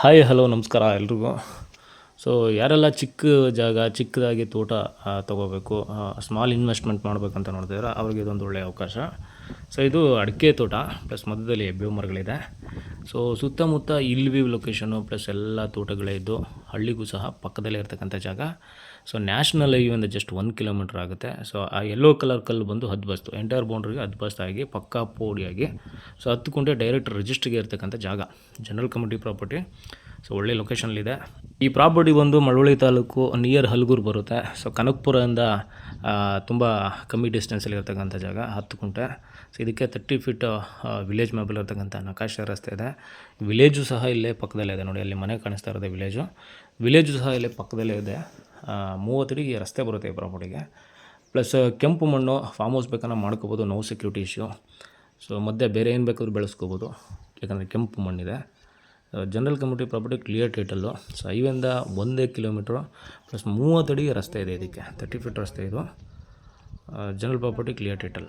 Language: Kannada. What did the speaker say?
ಹಾಯ್ ಹಲೋ ನಮಸ್ಕಾರ ಎಲ್ರಿಗೂ. ಸೊ ಯಾರೆಲ್ಲ ಚಿಕ್ಕ ಜಾಗ ಚಿಕ್ಕದಾಗಿ ತೋಟ ತೊಗೋಬೇಕು, ಸ್ಮಾಲ್ ಇನ್ವೆಸ್ಟ್ಮೆಂಟ್ ಮಾಡಬೇಕಂತ ನೋಡ್ತಿದ್ರೆ ಅವ್ರಿಗೆ ಇದೊಂದು ಒಳ್ಳೆಯ ಅವಕಾಶ. ಸೊ ಇದು ಅಡಿಕೆ ತೋಟ ಪ್ಲಸ್ ಮಧ್ಯದಲ್ಲಿ ಬೇವು ಮರಗಳಿದೆ. ಸೊ ಸುತ್ತಮುತ್ತ ಇಲ್ವಿ ಲೊಕೇಶನು ಪ್ಲಸ್ ಎಲ್ಲ ತೋಟಗಳೇ ಇದ್ದು ಹಳ್ಳಿಗೂ ಸಹ ಪಕ್ಕದಲ್ಲೇ ಇರ್ತಕ್ಕಂಥ ಜಾಗ. ಸೊ ನ್ಯಾಷನಲ್ ಹೈವೇಯಿಂದ ಜಸ್ಟ್ 1 ಕಿಲೋಮೀಟ್ರ್ ಆಗುತ್ತೆ. ಸೊ ಆ ಯೆಲ್ಲೋ ಕಲರ್ ಕಲ್ಲು ಬಂದು ಹದ್ಬಸ್ತು ಎಂಟೈರ್ ಬೌಂಡ್ರಿಗೆ ಹದ್ಬಸ್ತಾಗಿ ಪಕ್ಕಾ ಪೋಡಿಯಾಗಿ ಸೊ ಹತ್ತುಕೊಂಡೆ ಡೈರೆಕ್ಟ್ ರಿಜಿಸ್ಟ್ರಿಗೆ ಇರ್ತಕ್ಕಂಥ ಜಾಗ, ಜನರಲ್ ಕಮ್ಯುನಿಟಿ ಪ್ರಾಪರ್ಟಿ. ಸೊ ಒಳ್ಳೆ ಲೊಕೇಶನ್ಲಿದೆ. ಈ ಪ್ರಾಪರ್ಟಿ ಬಂದು ಮಳವಳ್ಳಿ ತಾಲೂಕು ನಿಯರ್ ಹಲಗೂರು ಬರುತ್ತೆ. ಸೊ ಕನಕಪುರದಿಂದ ತುಂಬ ಕಮ್ಮಿ ಡಿಸ್ಟೆನ್ಸಲ್ಲಿ ಇರ್ತಕ್ಕಂಥ ಜಾಗ 10 ಕುಂಟೆ. ಸೊ ಇದಕ್ಕೆ 30 ಫೀಟ್ ವಿಲೇಜ್ ಮ್ಯಾಪಲ್ಲಿ ಇರ್ತಕ್ಕಂಥ ನಕಾಶೆ ರಸ್ತೆ ಇದೆ. ವಿಲೇಜು ಸಹ ಇಲ್ಲೇ ಪಕ್ಕದಲ್ಲೇ ಇದೆ. ನೋಡಿ ಅಲ್ಲಿ ಮನೆ ಕಾಣಿಸ್ತಾ ಇರೋದೆ ವಿಲೇಜು ಸಹ ಇಲ್ಲೇ ಪಕ್ಕದಲ್ಲೇ ಇದೆ. 30 ಅಡಿ ರಸ್ತೆ ಬರುತ್ತೆ ಈ ಪ್ರಾಪರ್ಟಿಗೆ. ಪ್ಲಸ್ ಕೆಂಪು ಮಣ್ಣು, ಫಾರ್ಮ್ ಹೌಸ್ ಬೇಕನ್ನ ಮಾಡ್ಕೋಬೋದು, ನೋ ಸೆಕ್ಯೂರಿಟಿ ಇಶ್ಯೂ. ಸೊ ಮಧ್ಯೆ ಬೇರೆ ಏನು ಬೇಕಾದ್ರೂ ಬೆಳೆಸ್ಕೋಬೋದು ಯಾಕಂದರೆ ಕೆಂಪು ಮಣ್ಣಿದೆ. General community property clear title. So ಹೈವೇಯಿಂದ 1 ಕಿಲೋಮೀಟ್ರು ಪ್ಲಸ್ 30 ಅಡಿ ರಸ್ತೆ ಇದೆ. ಇದಕ್ಕೆ 30 ಫೀಟ್ ರಸ್ತೆ ಇದು. General property clear title.